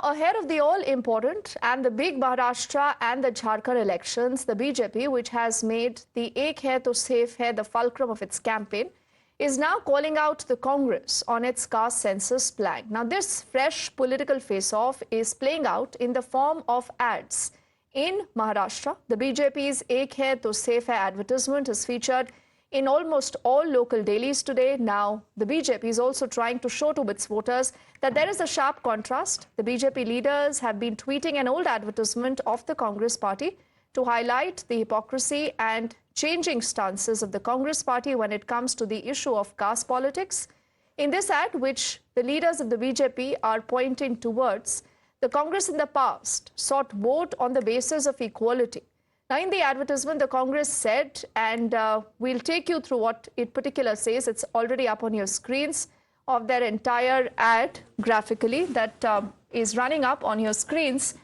ahead of the all-important and the big Maharashtra and the Jharkhand elections, the BJP, which has made the Ek Hai to Safe Hai the fulcrum of its campaign, is now calling out the Congress on its caste census plan. Now, this fresh political face-off is playing out in the form of ads. In Maharashtra, the BJP's Ek Hai to Safe Hai advertisement is featured in almost all local dailies today. Now, the BJP is also trying to show to its voters that there is a sharp contrast. The BJP leaders have been tweeting an old advertisement of the Congress party to highlight the hypocrisy and changing stances of the Congress party when it comes to the issue of caste politics. In this ad, which the leaders of the BJP are pointing towards, the Congress in the past sought vote on the basis of equality. Now, in the advertisement, the Congress said, and we'll take you through what it particularly says. It's already up on your screens of their entire ad graphically that is running up on your screens.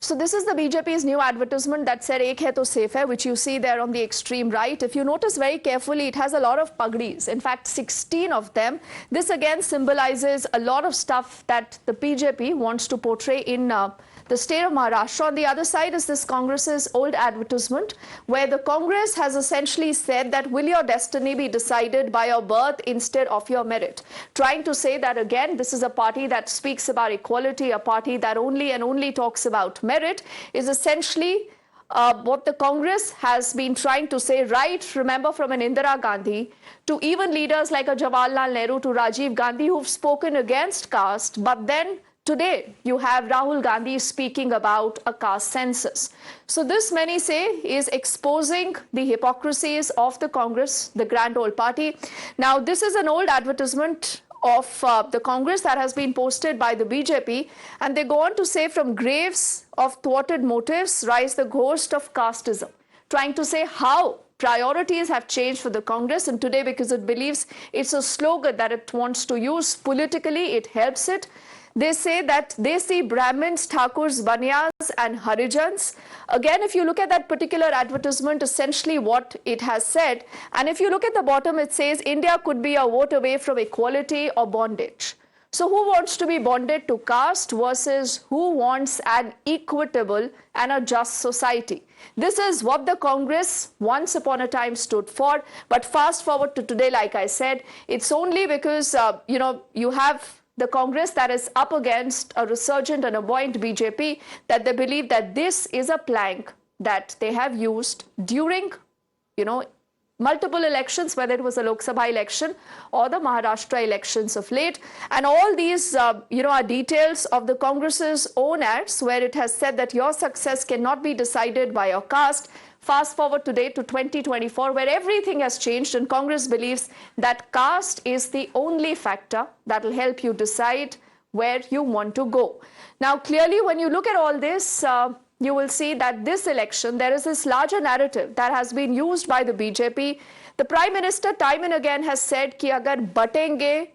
So this is the BJP's new advertisement that said Ek Hai to Safe Hai, which you see there on the extreme right. If you notice very carefully, it has a lot of pagdis. In fact, 16 of them. This again symbolizes a lot of stuff that the BJP wants to portray in the state of Maharashtra. On the other side is this Congress's old advertisement, where the Congress has essentially said that will your destiny be decided by your birth instead of your merit? Trying to say that again, this is a party that speaks about equality, a party that only and only talks about merit, is essentially what the Congress has been trying to say, right? Remember, from an Indira Gandhi to even leaders like a Jawaharlal Nehru to Rajiv Gandhi, who've spoken against caste, but then today, you have Rahul Gandhi speaking about a caste census. So this, many say, is exposing the hypocrisies of the Congress, the grand old party. Now, this is an old advertisement of the Congress that has been posted by the BJP, and they go on to say, from graves of thwarted motives rise the ghost of casteism, trying to say how priorities have changed for the Congress, and today, because it believes it's a slogan that it wants to use politically, it helps it. They say that they see Brahmins, Thakurs, Banyas and Harijans. Again, if you look at that particular advertisement, essentially what it has said, and if you look at the bottom, it says India could be a vote away from equality or bondage. So who wants to be bonded to caste versus who wants an equitable and a just society? This is what the Congress once upon a time stood for. But fast forward to today, like I said, it's only because, you have the Congress that is up against a resurgent and a buoyant BJP, that they believe that this is a plank that they have used during, multiple elections, whether it was a Lok Sabha election or the Maharashtra elections of late. And all these, are details of the Congress's own ads, where it has said that your success cannot be decided by your caste. Fast forward today to 2024, where everything has changed, and Congress believes that caste is the only factor that will help you decide where you want to go. Now, clearly, when you look at all this, you will see that this election, there is this larger narrative that has been used by the BJP. The Prime Minister time and again has said कि अगर बटेंगे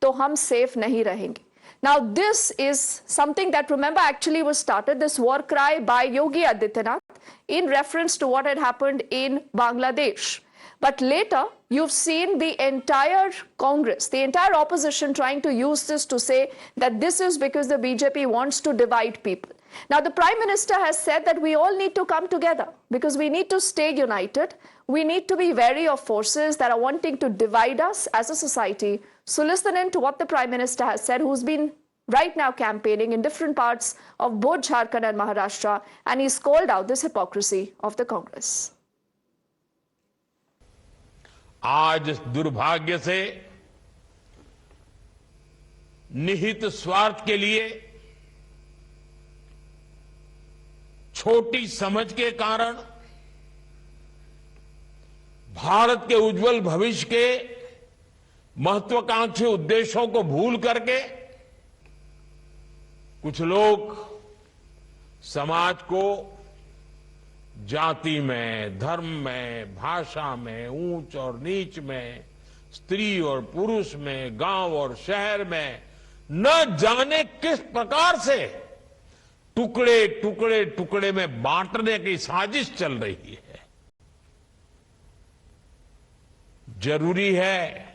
तो हम safe नहीं रहेंगे. Now, this is something that, remember, actually was started, this war cry by Yogi Adityanath, in reference to what had happened in Bangladesh. But later, you've seen the entire Congress, the entire opposition trying to use this to say that this is because the BJP wants to divide people. Now, the Prime Minister has said that we all need to come together because we need to stay united. We need to be wary of forces that are wanting to divide us as a society. So listen in to what the Prime Minister has said, who's been right now campaigning in different parts of both Jharkhand and Maharashtra, and he's called out this hypocrisy of the Congress. आज दुर्भाग्य से निहित स्वार्थ के लिए, छोटी समझ के कारण, भारत के उज्जवल भविष्य के महत्वाकांक्षी उद्देश्यों को भूल करके कुछ लोग समाज को जाति में, धर्म में, भाषा में, ऊंच और नीच में, स्त्री और पुरुष में, गांव और शहर में न जाने किस प्रकार से टुकड़े टुकड़े टुकड़े में बांटने की साजिश चल रही है। जरूरी है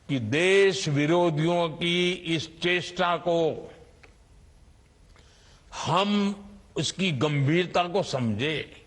कि देश विरोधियों की इस चेष्टा को हम उसकी गंभीरता को समझें।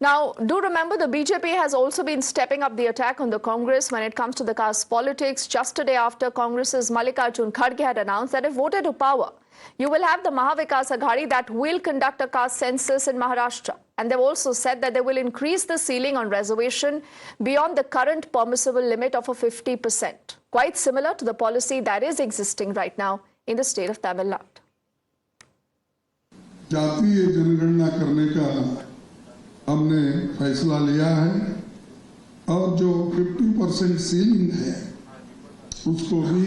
Now, do remember the BJP has also been stepping up the attack on the Congress when it comes to the caste politics. Just a day after Congress's Mallikarjun Kharge had announced that if voted to power, you will have the Mahavikas Aghadi that will conduct a caste census in Maharashtra. And they've also said that they will increase the ceiling on reservation beyond the current permissible limit of a 50%. Quite similar to the policy that is existing right now in the state of Tamil Nadu. जातीय जनगणना करने का हमने फैसला लिया है और जो 50% सीलिंग है उसको भी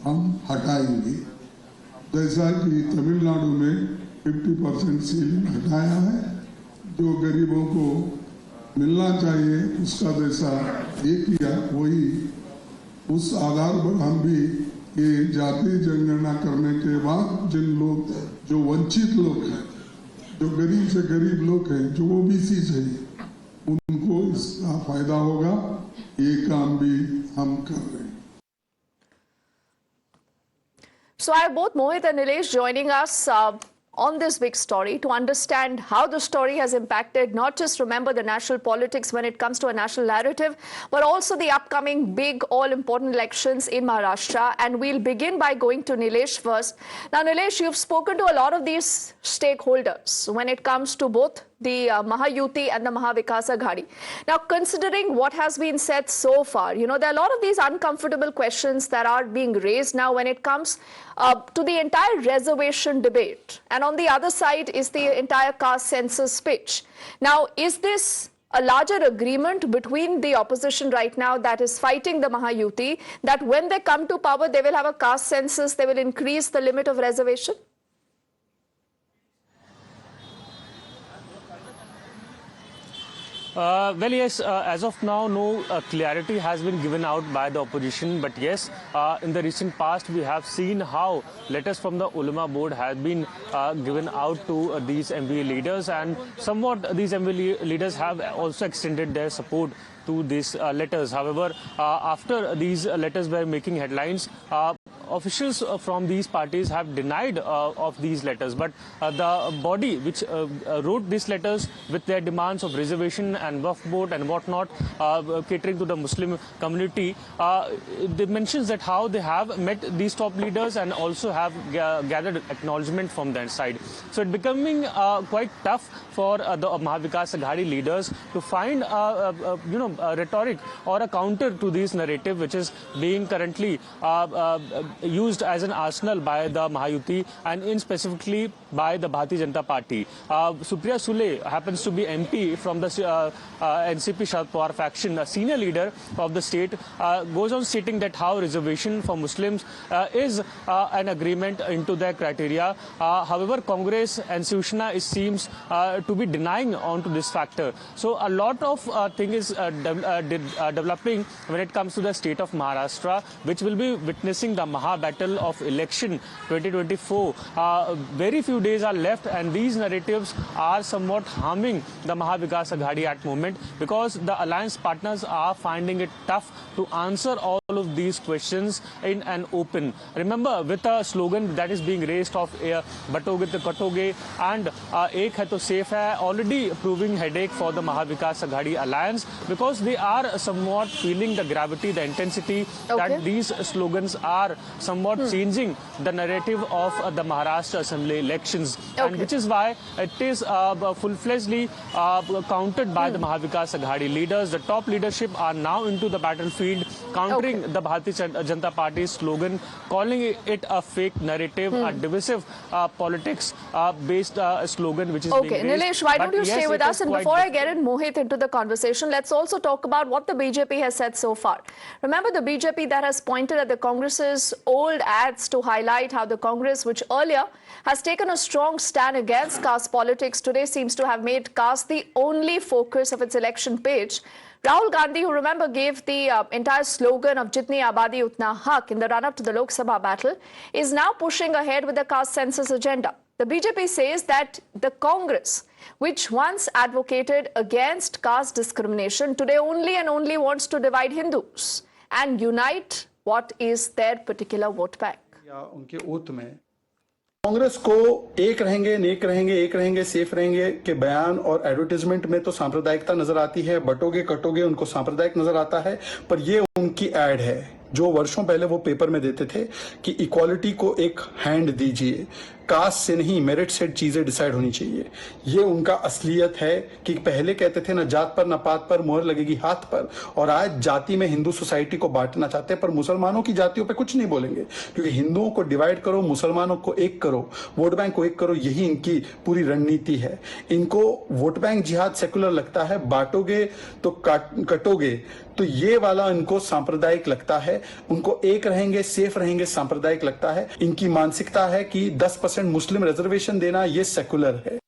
हम हटाएंगे। जैसा कि तमिलनाडु में 50% सीलिंग हटाया है, जो गरीबों को मिलना चाहिए उसका जैसा ये किया, वही उस आधार पर हम भी ये जातीय जनगणना करने के बाद जिन लोग जो वंचित लोग हैं, जो गरीब से गरीब लोग हैं, जो ओबीसी है, उनको इसका फायदा होगा। ये काम भी हम कर रहे हैं। So I have both Mohit and Nilesh joining us on this big story to understand how the story has impacted not just, remember, the national politics when it comes to a national narrative, but also the upcoming big all-important elections in Maharashtra. And we'll begin by going to Nilesh first. Now, Nilesh, you've spoken to a lot of these stakeholders when it comes to both the Mahayuti and the Mahavikas Aghadi. Now, considering what has been said so far, there are a lot of these uncomfortable questions that are being raised now when it comes to the entire reservation debate. And on the other side is the entire caste census pitch. Now, is this a larger agreement between the opposition right now that is fighting the Mahayuti, that when they come to power, they will have a caste census, they will increase the limit of reservation? Well, yes, as of now, no clarity has been given out by the opposition. But yes, in the recent past, we have seen how letters from the Ulama board have been given out to these MBA leaders. And somewhat these MBA leaders have also extended their support to these letters. However, after these letters were making headlines, officials from these parties have denied of these letters, but the body which wrote these letters with their demands of reservation and waqf board and whatnot, catering to the Muslim community, they mentions that how they have met these top leaders and also have gathered acknowledgement from their side. So it's becoming quite tough for the Mahavikas Aghadi leaders to find a rhetoric or a counter to this narrative which is being currently used as an arsenal by the Mahayuti and in specifically by the Bharatiya Janata Party. Supriya Sule happens to be MP from the NCP Sharad Pawar faction, a senior leader of the state, goes on stating that how reservation for Muslims is an agreement into their criteria. However, Congress and Shiv Sena seems to be denying onto this factor. So a lot of thing is developing when it comes to the state of Maharashtra, which will be witnessing the Maha battle of election 2024. Very few days are left, and these narratives are somewhat harming the Mahavikas Aghadi at the moment because the alliance partners are finding it tough to answer all of these questions in an open. Remember, with a slogan that is being raised of Batoge to Katoge and Ek Hai to Safe Hai, already proving headache for the Mahavikas Aghadi alliance because they are somewhat feeling the gravity, the intensity that these slogans are somewhat changing the narrative of the Maharashtra Assembly elections, and which is why it is full-fledgedly countered by the Mahavikas Aghadi leaders. The top leadership are now into the battlefield, countering the Bharatiya Janata Party's slogan, calling it a fake narrative, a divisive politics-based slogan which is being raised. Nilesh, why don't you stay with us? And before I get in Mohit into the conversation, let's also talk about what the BJP has said so far. Remember, the BJP that has pointed at the Congress's old ads to highlight how the Congress, which earlier has taken a strong stand against caste politics, today seems to have made caste the only focus of its election page. Rahul Gandhi, who remember gave the entire slogan of Jitni Abadi Utna Haq in the run-up to the Lok Sabha battle, is now pushing ahead with the caste census agenda. The BJP says that the Congress which once advocated against caste discrimination, today only and only wants to divide Hindus and unite what is their particular vote bank. या उनके oath में कांग्रेस को एक रहेंगे, नेक रहेंगे, एक रहेंगे, safe रहेंगे के बयान और एडवर्टाइजमेंट में तो सांप्रदायिकता नजर आती है, बटोगे कटोगे उनको सांप्रदायिक नजर आता है, पर ये उनकी एड है जो वर्षों पहले वो पेपर में देते थे कि इक्वालिटी को एक हैंड दीजिए, कास्ट से नहीं मेरिट से चीजें डिसाइड होनी चाहिए। ये उनका असलियत है कि पहले कहते थे ना जात पर ना पात पर मोहर लगेगी हाथ पर, और आज जाति में हिंदू सोसाइटी को बांटना चाहते हैं, पर मुसलमानों की जातियों पे कुछ नहीं बोलेंगे क्योंकि हिंदुओं को डिवाइड करो, मुसलमानों को एक करो, वोट बैंक को एक करो, यही इनकी पूरी रणनीति है। इनको वोट बैंक जिहाद सेकुलर लगता है, बांटोगे तो कटोगे तो ये वाला इनको सांप्रदायिक लगता है, उनको एक रहेंगे सेफ रहेंगे सांप्रदायिक लगता है। इनकी मानसिकता है कि 10% मुस्लिम रिजर्वेशन देना ये सेकुलर है।